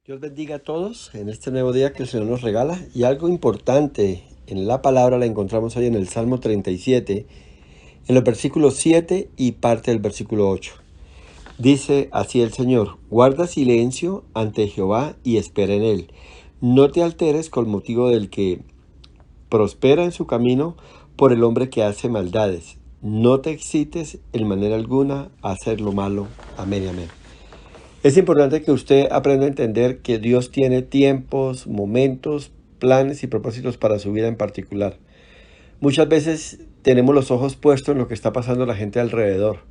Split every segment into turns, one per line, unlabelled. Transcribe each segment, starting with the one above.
Dios bendiga a todos en este nuevo día que el Señor nos regala. Y algo importante en la palabra la encontramos hoy en el Salmo 37, en los versículos 7 y parte del versículo 8. Dice así el Señor: guarda silencio ante Jehová y espera en él. No te alteres con motivo del que prospera en su camino, por el hombre que hace maldades. No te excites en manera alguna a hacer lo malo. Amén y amén. Es importante que usted aprenda a entender que Dios tiene tiempos, momentos, planes y propósitos para su vida en particular. Muchas veces tenemos los ojos puestos en lo que está pasando a la gente alrededor.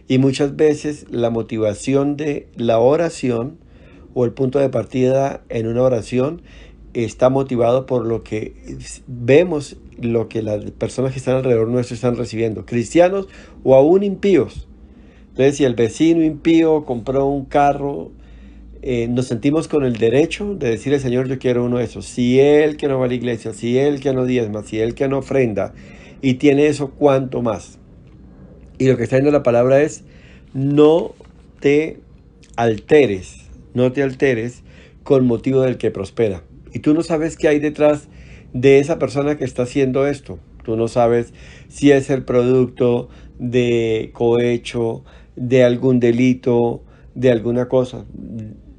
Y muchas veces la motivación de la oración o el punto de partida en una oración está motivado por lo que vemos, lo que las personas que están alrededor nuestro están recibiendo, cristianos o aún impíos. Entonces, si el vecino impío compró un carro, nos sentimos con el derecho de decirle: Señor, yo quiero uno de esos. Si él que no va a la iglesia, si él que no diezma, si él que no ofrenda, y tiene eso, ¿cuánto más? Y lo que está diciendo la palabra es: no te alteres, no te alteres con motivo del que prospera. Y tú no sabes qué hay detrás de esa persona que está haciendo esto. Tú no sabes si es el producto de cohecho, de algún delito, de alguna cosa.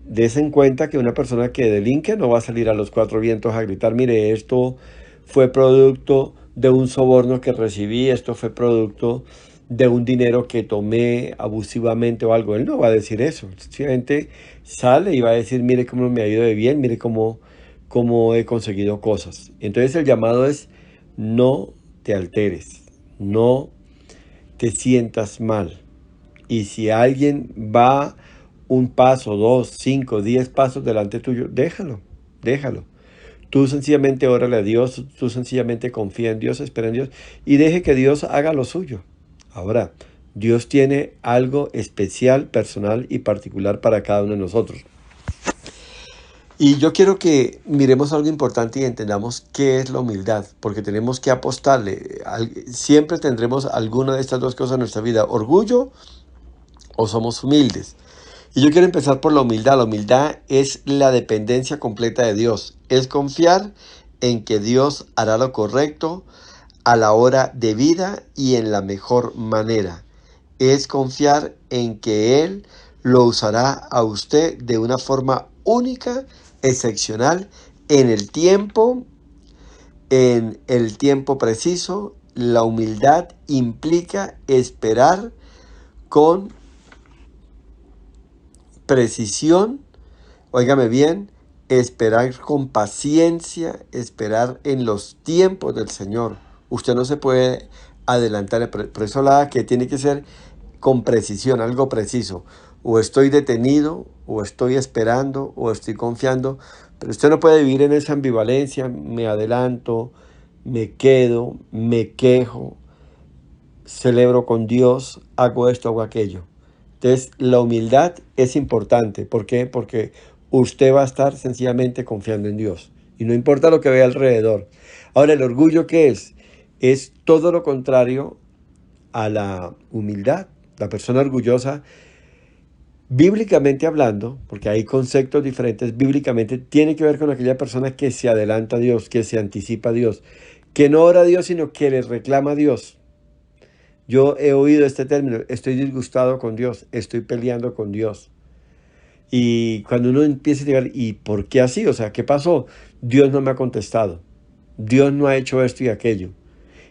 Des en cuenta que una persona que delinque no va a salir a los cuatro vientos a gritar: mire, esto fue producto de un soborno que recibí, esto fue producto de un dinero que tomé abusivamente o algo. Él no va a decir eso. Sencillamente sale y va a decir: mire cómo me ha ido de bien, mire cómo he conseguido cosas. Entonces el llamado es: no te alteres, no te sientas mal. Y si alguien va un paso, 2, 5, 10 pasos delante tuyo, déjalo, déjalo. Tú sencillamente órale a Dios, tú sencillamente confía en Dios, espera en Dios y deje que Dios haga lo suyo. Ahora, Dios tiene algo especial, personal y particular para cada uno de nosotros. Y yo quiero que miremos algo importante y entendamos qué es la humildad, porque tenemos que apostarle. Siempre tendremos alguna de estas dos cosas en nuestra vida: orgullo o somos humildes. Y yo quiero empezar por la humildad. La humildad es la dependencia completa de Dios. Es confiar en que Dios hará lo correcto a la hora debida y en la mejor manera. Es confiar en que Él lo usará a usted de una forma única, excepcional, en el tiempo preciso. La humildad implica esperar con precisión, óigame bien, esperar con paciencia, esperar en los tiempos del Señor. Usted no se puede adelantar, por eso la que tiene que ser con precisión, algo preciso. O estoy detenido, o estoy esperando, o estoy confiando, pero usted no puede vivir en esa ambivalencia: me adelanto, me quedo, me quejo, celebro con Dios, hago esto, hago aquello. Entonces, la humildad es importante. ¿Por qué? Porque usted va a estar sencillamente confiando en Dios. Y no importa lo que vea alrededor. Ahora, ¿el orgullo qué es? Es todo lo contrario a la humildad. La persona orgullosa, bíblicamente hablando, porque hay conceptos diferentes, bíblicamente tiene que ver con aquella persona que se adelanta a Dios, que se anticipa a Dios, que no ora a Dios, sino que le reclama a Dios. Yo he oído este término: estoy disgustado con Dios, estoy peleando con Dios. Y cuando uno empieza a llegar: ¿y por qué así? O sea, ¿qué pasó? Dios no me ha contestado. Dios no ha hecho esto y aquello.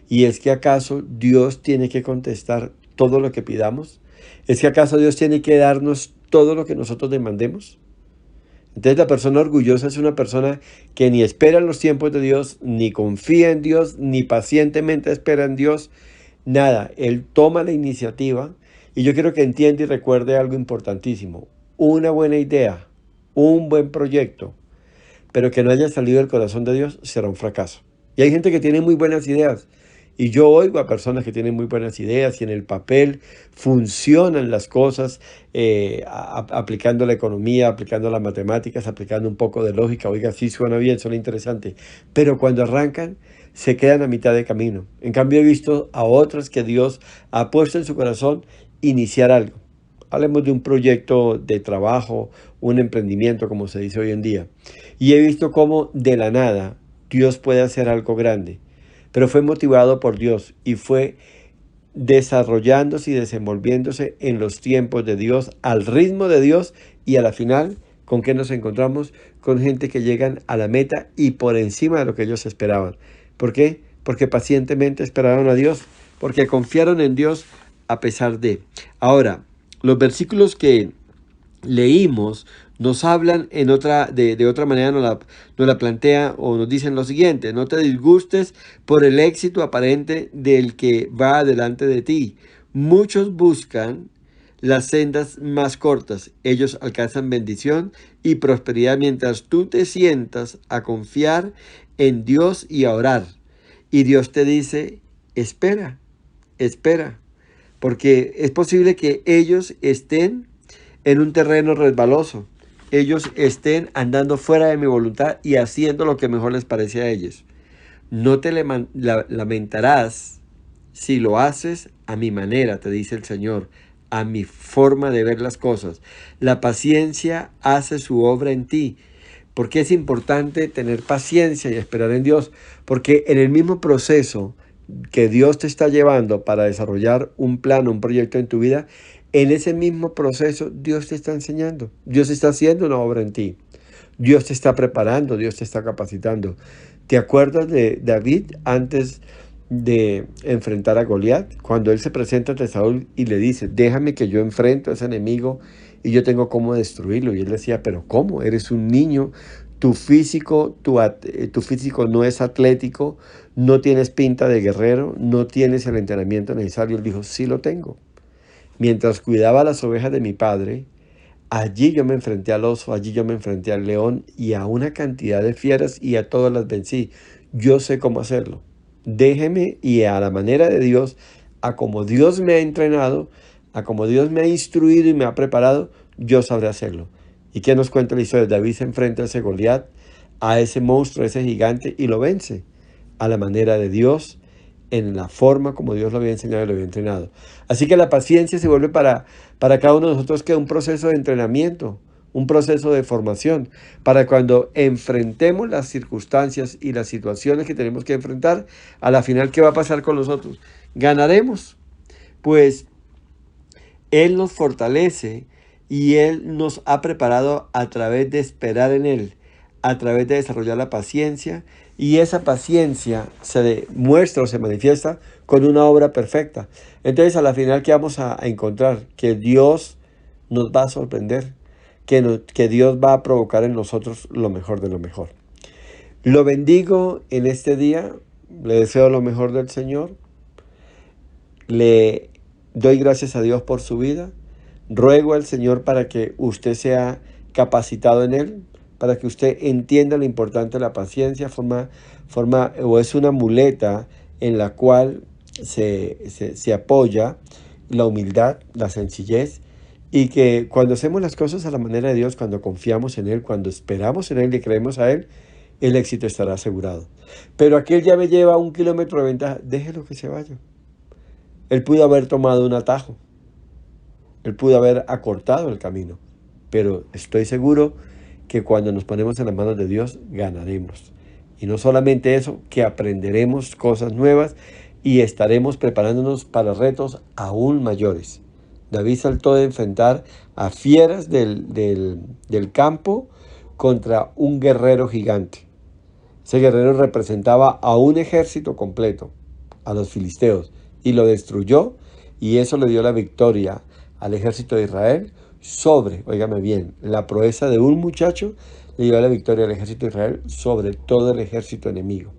¿Y es que acaso Dios tiene que contestar todo lo que pidamos? ¿Es que acaso Dios tiene que darnos todo lo que nosotros demandemos? Entonces la persona orgullosa es una persona que ni espera en los tiempos de Dios, ni confía en Dios, ni pacientemente espera en Dios. Nada, él toma la iniciativa. Y yo quiero que entienda y recuerde algo importantísimo: una buena idea, un buen proyecto, pero que no haya salido del corazón de Dios, será un fracaso. Y hay gente que tiene muy buenas ideas, y yo oigo a personas que tienen muy buenas ideas y en el papel funcionan las cosas, aplicando la economía, aplicando las matemáticas, aplicando un poco de lógica. Oiga, sí suena bien, suena interesante, pero cuando arrancan se quedan a mitad de camino. En cambio, he visto a otros que Dios ha puesto en su corazón iniciar algo. Hablemos de un proyecto de trabajo, un emprendimiento, como se dice hoy en día. Y he visto cómo de la nada Dios puede hacer algo grande. Pero fue motivado por Dios y fue desarrollándose y desenvolviéndose en los tiempos de Dios, al ritmo de Dios, y a la final, ¿con qué nos encontramos? Con gente que llegan a la meta y por encima de lo que ellos esperaban. ¿Por qué? Porque pacientemente esperaron a Dios, porque confiaron en Dios a pesar de. Ahora, los versículos que leímos nos hablan de otra manera, nos la plantea o nos dicen lo siguiente: no te disgustes por el éxito aparente del que va delante de ti. Muchos buscan las sendas más cortas, ellos alcanzan bendición y prosperidad mientras tú te sientas a confiar en Dios y a orar. Y Dios te dice: espera, espera, porque es posible que ellos estén en un terreno resbaloso. Ellos estén andando fuera de mi voluntad y haciendo lo que mejor les parece a ellos. No te lamentarás si lo haces a mi manera, te dice el Señor, a mi forma de ver las cosas. La paciencia hace su obra en ti. ¿Por qué es importante tener paciencia y esperar en Dios? Porque en el mismo proceso que Dios te está llevando para desarrollar un plan, un proyecto en tu vida, en ese mismo proceso Dios te está enseñando. Dios está haciendo una obra en ti. Dios te está preparando, Dios te está capacitando. ¿Te acuerdas de David antes de enfrentar a Goliat? Cuando él se presenta ante Saúl y le dice: déjame que yo enfrento a ese enemigo y yo tengo cómo destruirlo. Y él decía: pero ¿cómo? Eres un niño, tu físico no es atlético, no tienes pinta de guerrero, no tienes el entrenamiento necesario. Él dijo: sí lo tengo. Mientras cuidaba las ovejas de mi padre, allí yo me enfrenté al oso, allí yo me enfrenté al león y a una cantidad de fieras y a todas las vencí. Yo sé cómo hacerlo. Déjeme, y a la manera de Dios, a como Dios me ha entrenado, a como Dios me ha instruido y me ha preparado, yo sabré hacerlo. ¿Y qué nos cuenta la historia? David se enfrenta a ese Goliat, a ese monstruo, a ese gigante, y lo vence a la manera de Dios, en la forma como Dios lo había enseñado y lo había entrenado. Así que la paciencia se vuelve para cada uno de nosotros que un proceso de entrenamiento, un proceso de formación, para cuando enfrentemos las circunstancias y las situaciones que tenemos que enfrentar, a la final, ¿qué va a pasar con nosotros? Ganaremos, pues Él nos fortalece y Él nos ha preparado a través de esperar en Él, a través de desarrollar la paciencia, y esa paciencia se demuestra o se manifiesta con una obra perfecta. Entonces, a la final, ¿qué vamos a encontrar? Que Dios nos va a sorprender, que Dios va a provocar en nosotros lo mejor de lo mejor. Lo bendigo en este día, le deseo lo mejor del Señor, le doy gracias a Dios por su vida, ruego al Señor para que usted sea capacitado en Él, para que usted entienda lo importante de la paciencia, o es una muleta en la cual se apoya la humildad, la sencillez, y que cuando hacemos las cosas a la manera de Dios, cuando confiamos en Él, cuando esperamos en Él y creemos a Él, el éxito estará asegurado. Pero aquel ya me lleva 1 kilómetro de ventaja, déjelo que se vaya. Él pudo haber tomado un atajo, Él pudo haber acortado el camino, pero estoy seguro que cuando nos ponemos en las manos de Dios, ganaremos. Y no solamente eso, que aprenderemos cosas nuevas y estaremos preparándonos para retos aún mayores. David saltó de enfrentar a fieras del campo contra un guerrero gigante. Ese guerrero representaba a un ejército completo, a los filisteos, y lo destruyó, y eso le dio la victoria al ejército de Israel sobre, óigame bien, la proeza de un muchacho le dio la victoria al ejército de Israel sobre todo el ejército enemigo.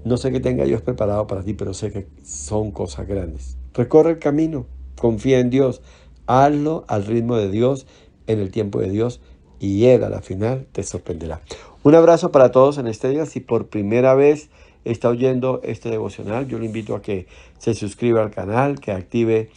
No sé qué tenga Dios preparado para ti, pero sé que son cosas grandes. Recorre el camino, confía en Dios, hazlo al ritmo de Dios, en el tiempo de Dios, y Él a la final te sorprenderá. Un abrazo para todos en este día. Si por primera vez está oyendo este devocional, yo le invito a que se suscriba al canal, que active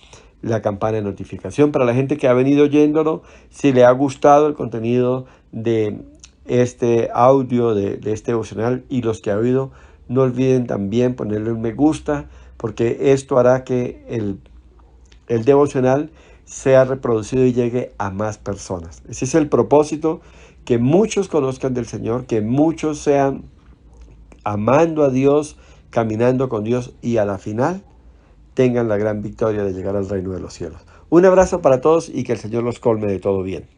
la campana de notificación. Para la gente que ha venido oyéndolo, si le ha gustado el contenido de este audio, de este devocional, y los que ha oído, no olviden también ponerle un me gusta, porque esto hará que el devocional sea reproducido y llegue a más personas. Ese es el propósito, que muchos conozcan del Señor, que muchos sean amando a Dios, caminando con Dios y a la final tengan la gran victoria de llegar al reino de los cielos. Un abrazo para todos y que el Señor los colme de todo bien.